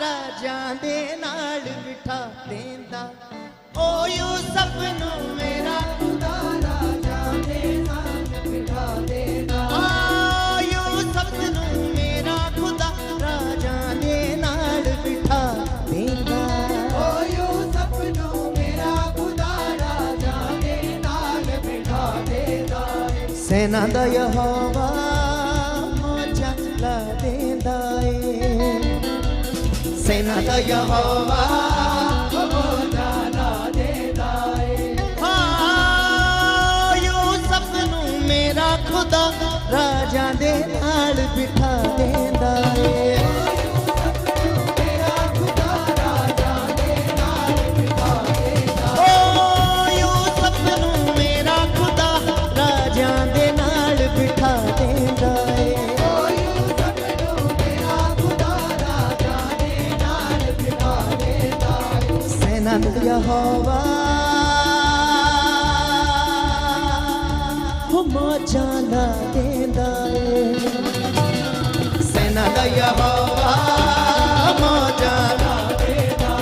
राजां दे नाल बिठा देंदा ओ यूसुफ नूं मेरा खुदा राजां दे नाल बिठा देंदा यूसुफ नूं मेरा खुदा राजां दे नाल बिठा देंदा ओ यूसुफ नूं मेरा खुदा राजां दे नाल बिठा देंदा सेना दा यहोवा मौजां ला देंदा सेना दा यहोवा मौजां ला देंदा यूसुफ नूं मेरा खुदा राजां दे नाल बिठा देंदा यूसुफ नूं मेरा खुदा राजां दे नाल बिठा देंदा यहोवा मौजां ला देंदा सेना दा यहोवा मौजां ला देंदा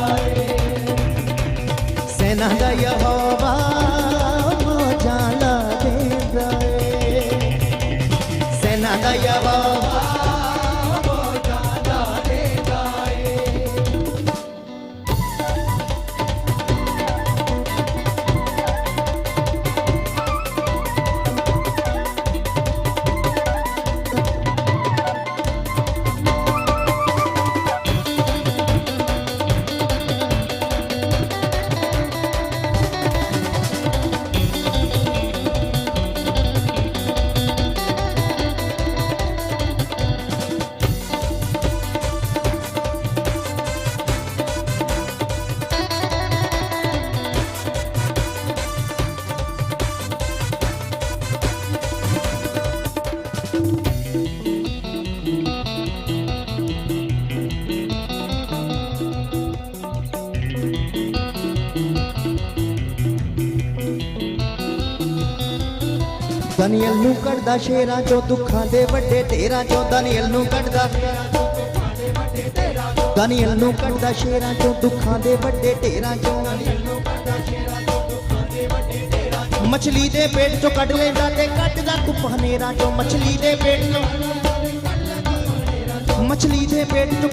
सेना दा यहोवा मौजां ला देंदा सेना दा यहोवा दानियल नूं कढ़दा शेरां चों दुखां दे वड्डे ढेरां चों दानियल नूं कढ़दा दानियल नूं कढ़दा शेरां चों दुखां दे वड्डे ढेरां चों मछली दे पेट चों कढ लैंदा ते कढदा कुपहनेरां चों मछली दे पेट चों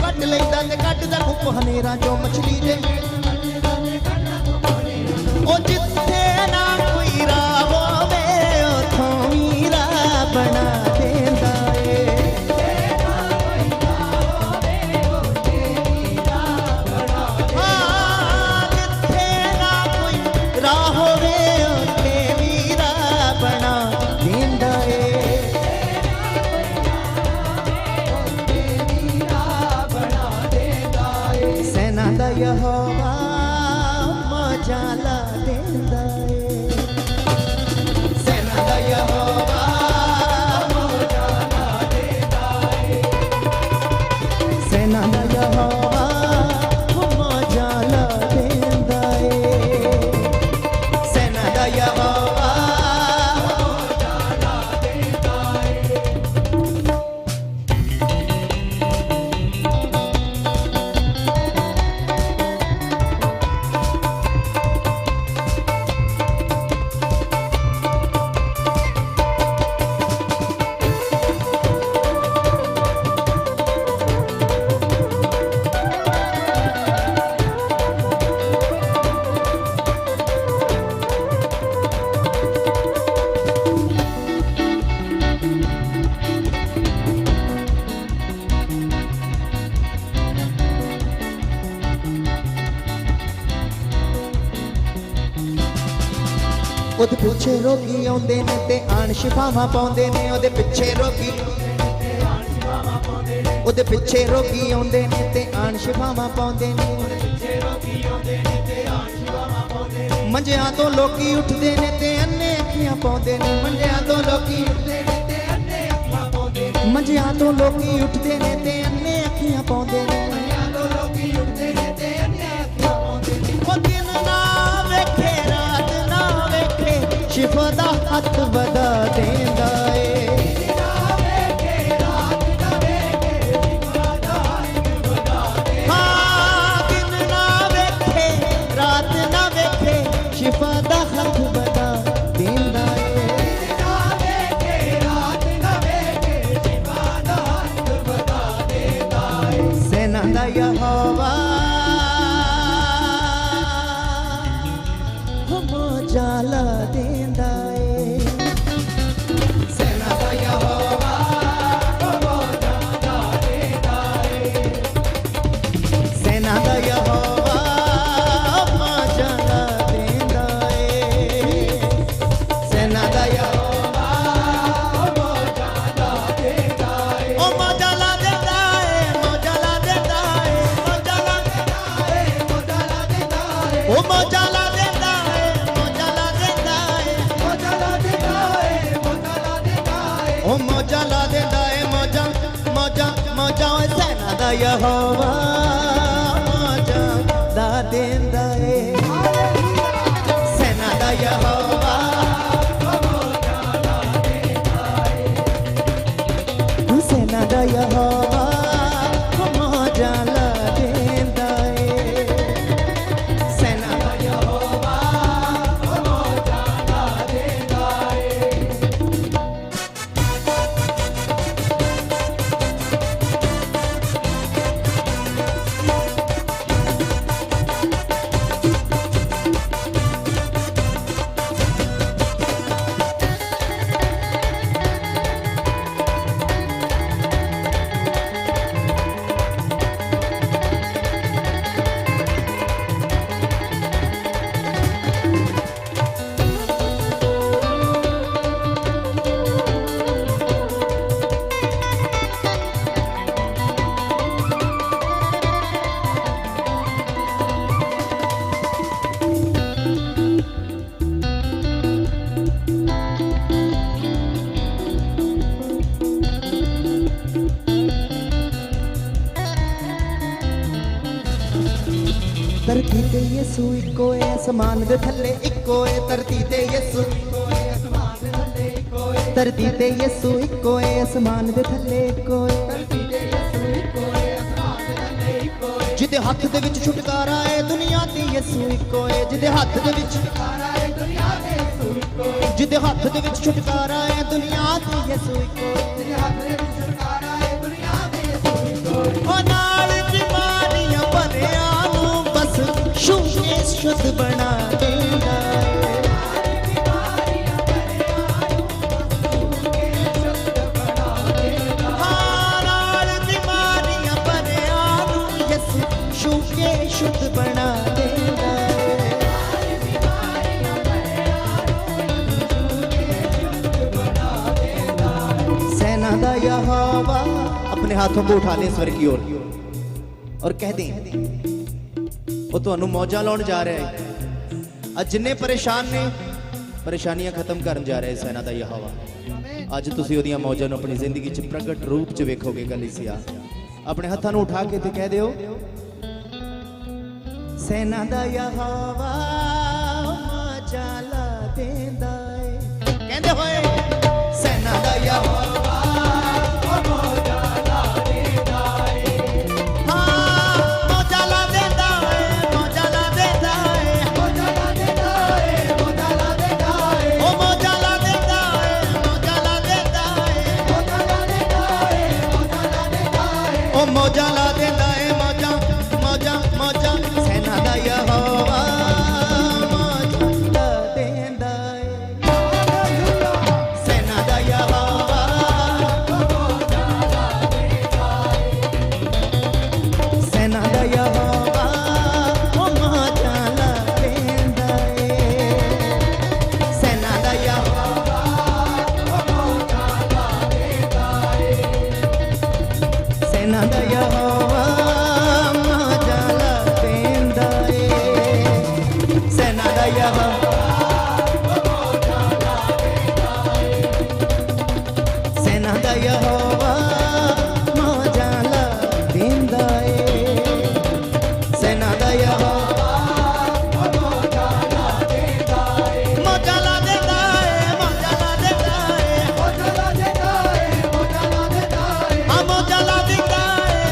कढ लैंदा ते कढदा कुपहनेरां चों मछली दे ओ जिथे ना कोई राह होवे उथों वीरा बना देंदा जिथे ना कोई राह होवे उथे वीरा बना देंदा सेना दा यहोवा मौजां ला देंदा सेना दा यहोवा मौजां ला देंदा सेना दा यहोवा मौजां ला देंदा सेना दा यहोवा मौजां ला देंदा ਉਹਦੇ ਪਿੱਛੇ ਰੋਗੀ ਆਉਂਦੇ ਨੇ ਤੇ ਆਣ ਸ਼ਿਫਾਵਾਂ ਪਾਉਂਦੇ ਨੇ ਉਹਦੇ ਪਿੱਛੇ ਰੋਗੀ ਉਹਦੇ ਪਿੱਛੇ ਰੋਗੀ ਆਉਂਦੇ ਨੇ ਤੇ ਆਣ ਸ਼ਿਫਾਵਾਂ ਪਾਉਂਦੇ ਨੇ ਮੰਜਿਆਂ ਤੋਂ ਲੋਕੀ ਉੱਠਦੇ ਨੇ ਤੇ ਅੰਨੇ ਅੱਖੀਆਂ ਪਾਉਂਦੇ ਨੇ ਮੰਜਿਆਂ ਤੋਂ ਲੋਕੀ ਉੱਠਦੇ ਨੇ ਤੇ ਅੰਨੇ ਅੱਖੀਆਂ ਪਾਉਂਦੇ ਨੇ ਮੰਜਿਆਂ ਤੋਂ ਲੋਕੀ ਉੱਠਦੇ ਨੇ ਤੇ ਅੰਨੇ ਅੱਖੀਆਂ ਪਾਉਂਦੇ ਨੇ ਮੰਜਿਆਂ ਤੋਂ ਲੋਕੀ ਉੱਠਦੇ ਨੇ ਤੇ ਅੰਨੇ ਅੱਖੀਆਂ ਪਾਉਂਦੇ ਨੇ ਉਹ ਦਿਨ ਨਾ ਵੇਖੇ ਰਾਤ ਨਾ ਵੇਖੇ ਸ਼ਿਫਾ ਦਾ ਹੱਥ ਵਧਾ ਦੇਂਦਾ ਏ ਨਾ ਵੇਖੇ ਰਾਤ ਨਾ ਵੇਖੇ ਸ਼ਿਫਾ ਦਾ ਹੱਥ ਵਧਾ ਦੇਂਦਾ दा यहोवा मौजा ला देंदा है सेना दा यहोवा सेना दा यहोवा मौजा ला देंदा है सेना दा यहोवा मौजा ला देंदा है धरती ते यसू इक्को है आसमान दे थल्ले इक्को है धरती ते यसू इक्को है आसमान दे थल्ले इक्को है धरती ते यसू इक्को है आसमान दे थल्ले इक्को है धरती ते यसू इक्को है आसमान दे थल्ले इक्को है जिदे हत्थ दे विच छुटकारा है दुनिया ते यसू इक्को है जिदे हत्थ दे विच छुटकारा है दुनिया ते यसू इक्को है जिदे हत्थ दे विच छुटकारा है दुनिया ते यसू इक्को है जिदे हत्थ दे विच छुटकारा है दुनिया ते यसू इक्को है ओ नाल बीमारियां भरिया शू के शुद्ध बना देंदा बीमारियां भरिया यसू शू के शुद्ध बना देंदा सेना दा यहोवा अपने हाथों को उठा ले स्वर्ग की ओर और कह दें वो तो मौजा लाने जा रहा है अज जिन्ने परेशान ने परेशानियां खत्म करन जा रहे सेना दा यहोवा अज तुसीं ओदियां मौजां नूं अपनी जिंदगी च प्रगट रूप च वेखोगे कलीसिया अपने हत्थां नूं उठा के ते कह दिओ सेना दा यहोवा मौजा ला देंदा है कहंदे होए सेना दा यहोवा मौजा ला देंदा है मौजा ला देंदा है मौजा मौजा मौजा सेना दा यहोवा मौजा ला देंदा है सेना दा यहोवा मौजा ला देंदा है सेना दा यहोवा मौजा ला देंदा है सेना दा यहोवा मौजा ला देंदा है सेना दा यहोवा मौजा ला देंदा है सेना दा यहोवा मौजा ला देंदा है सेना दा यहोवा मौजा ला देंदा है सेना दा यहोवा मौजा ला देंदा है मौजा ला देंदा है मौजा ला देंदा है मौजा ला देंदा है मौजा ला देंदा है मौजा ला देंदा है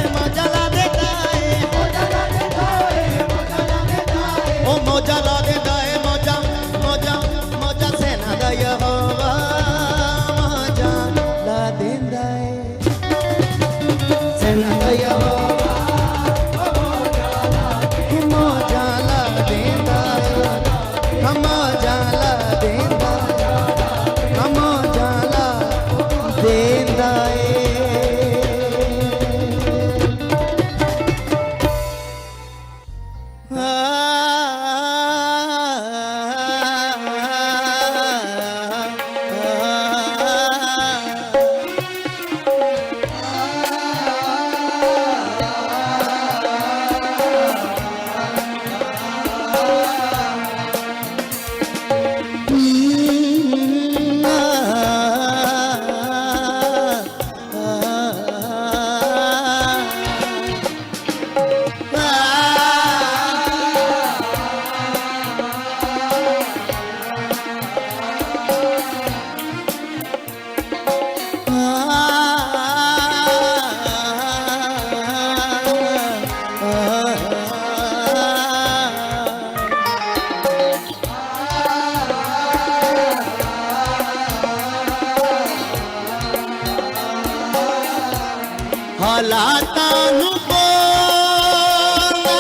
हालातां नूं बोलना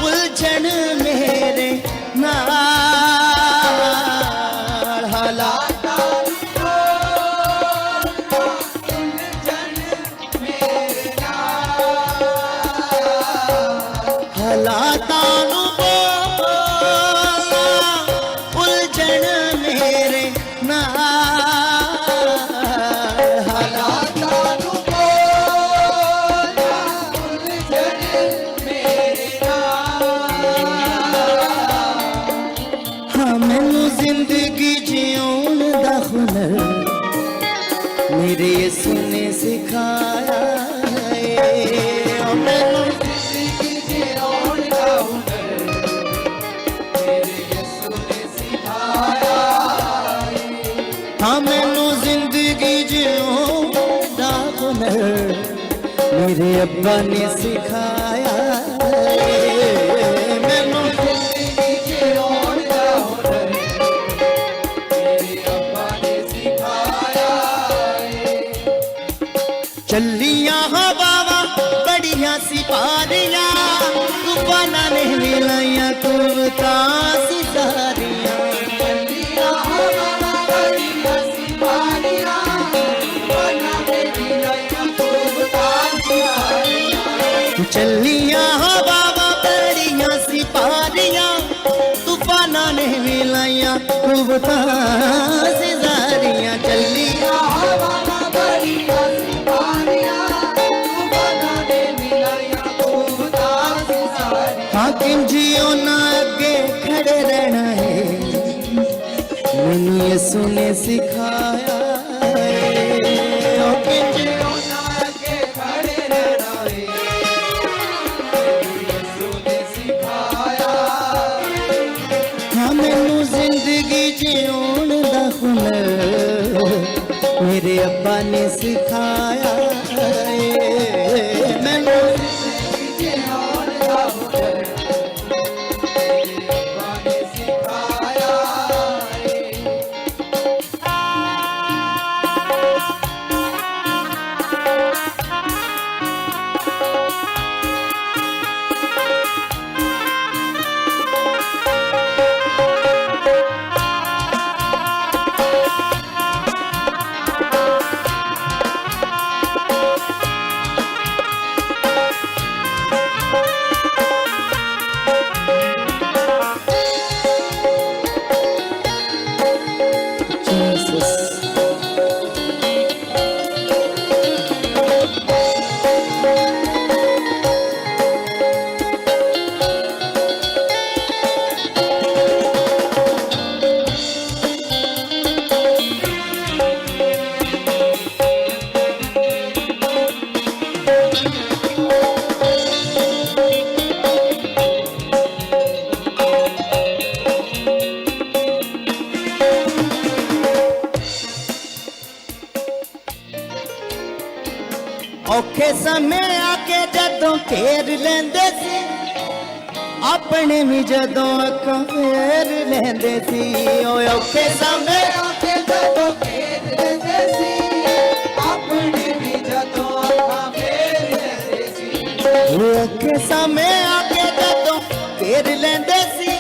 उलझण मेरे नाल हालातां नूं बोलना उलझण मेरे नाल हालातां नूं बोलना उलझण मेरे नाल जिंदगी जीऊन दा हुनर मेरे यसू ने सिखाया है। मैनू जिंदगी जीऊन दा हुनर मेरे यसू ने सिखाया है। हाँ मैनू जिंदगी जीऊन दा हुनर मेरे अब्बा ने सिखाया है। मैनू जिंदगी जीऊन दा हुनर चलियां हवावां बड़ियां सिपारियां तूफाना ने मिलाइयां कुर्बतां सी सारियां चलियां हवावां बड़ियां सिपारियां तूफाना ने मिलाइयां कुर्बतां सी सारियां चलियां हवावां बड़ियां सिपारियां तूफाना ने मिलाइयां कुर्बतां सी सारियां चलियां हवावां बड़ियां हाकिम जियो ना आगे खड़े रहना है मैनू यसू ने सिखाया है। हाकिम जियो ना आगे खड़े रहना है मैनू यसू ने सिखाया। हाँ मैनू जिंदगी जीऊन दा हुनर मेरे अब्बा ने सिखाया है। मैनू जिंदगी जीऊन दा हुनर औखे समय आके जदों फेर लेंदे सी अपने भी जदों अखां फेर लेंदे सी। औखे समय आके जदों फेर लेंदे सी अपने भी जदों अखां फेर लेंदे सी। औखे समय आके जदों फेर लेंदे सी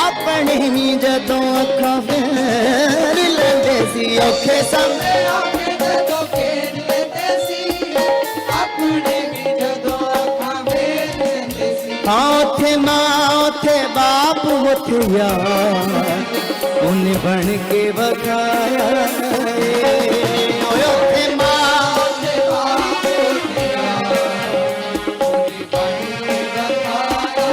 अपने भी जदों अखां फेर लेंदे सी। औखे समय आके जदों फेर लेंदे सी अपने भी जदों अखां फेर लेंदे सी। हाँ उथे मां उथे बाप उथे यार उन्हें बन के बखाया उथे मां उथे बाप उथे यार उन्हें बन के बखाया।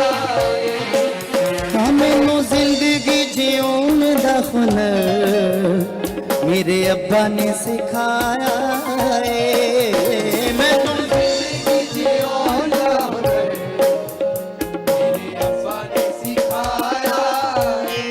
हाँ मैनू जिंदगी जीऊन दा हुनर मेरे अब्बा ने सिखाया है। मैनू जिंदगी जीऊन दा हुनर मेरे अब्बा ने सिखाया है।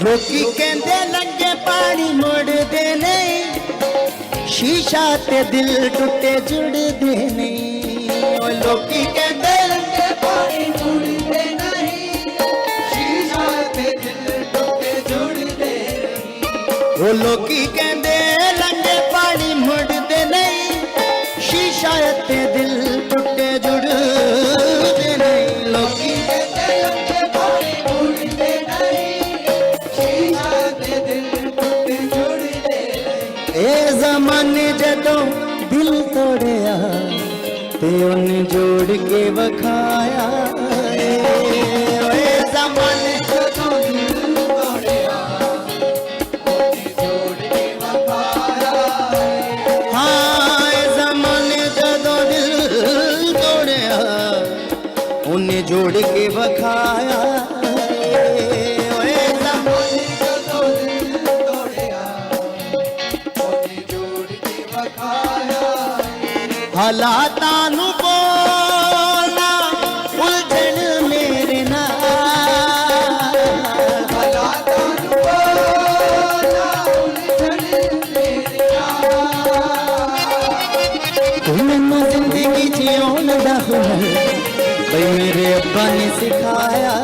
ਲੋਕੀ ਕਹਿੰਦੇ ਲੰਗੇ ਪਾਣੀ ਮੁੜਦੇ ਨਹੀਂ ਸ਼ੀਸ਼ਾ ਤੇ ਦਿਲ ਟੁੱਟੇ ਜੁੜਦੇ ਨਹੀਂ ਓ ਲੋਕੀ ਕਹਿੰਦੇ ਲੰਗੇ ਪਾਣੀ ਮੁੜਦੇ ਨਹੀਂ ਸ਼ੀਸ਼ਾ ਤੇ ਦਿਲ ਟੁੱਟੇ ਜੁੜਦੇ ਨਹੀਂ ਓ ਲੋਕੀ ਕਹਿੰਦੇ ਲੰਗੇ ਪਾਣੀ ਮੁੜਦੇ ਨਹੀਂ ਸ਼ੀਸ਼ਾ ਤੇ ਦਿਲ ਟੁੱਟੇ ਜੁੜਦੇ ਨਹੀਂ ਲੋਕੀ ਕਹਿੰਦੇ ਲੰਗੇ ਪਾਣੀ ਮੁੜਦੇ ਨਹੀਂ ए ज़माने जदों दिल तोड़िया ते उन्हें जोड़ के वखाया ए ज़माने जदों दिल तोड़िया उन्हें जोड़ के वखाया हाँ ए ज़माने जदों दिल तोड़िया उन्हें जोड़ के वखाया ਹਾਲਾਤਾਂ ਨੂੰ ਬੋਲਣਾ ਉਲਝਣ ਮੇਰੇ ਨਾਲ ਹਾਲਾਤਾਂ ਨੂੰ ਬੋਲਣਾ ਉਲਝਣ ਮੇਰੇ ਨਾਲ ਤੂੰ ਮੈਨੂੰ ਜ਼ਿੰਦਗੀ ਜਿਉਣ ਦਾ ਹੁਨਰ ਬਈ ਮੇਰੇ ਅੱਬਾ ਨੇ ਸਿਖਾਇਆ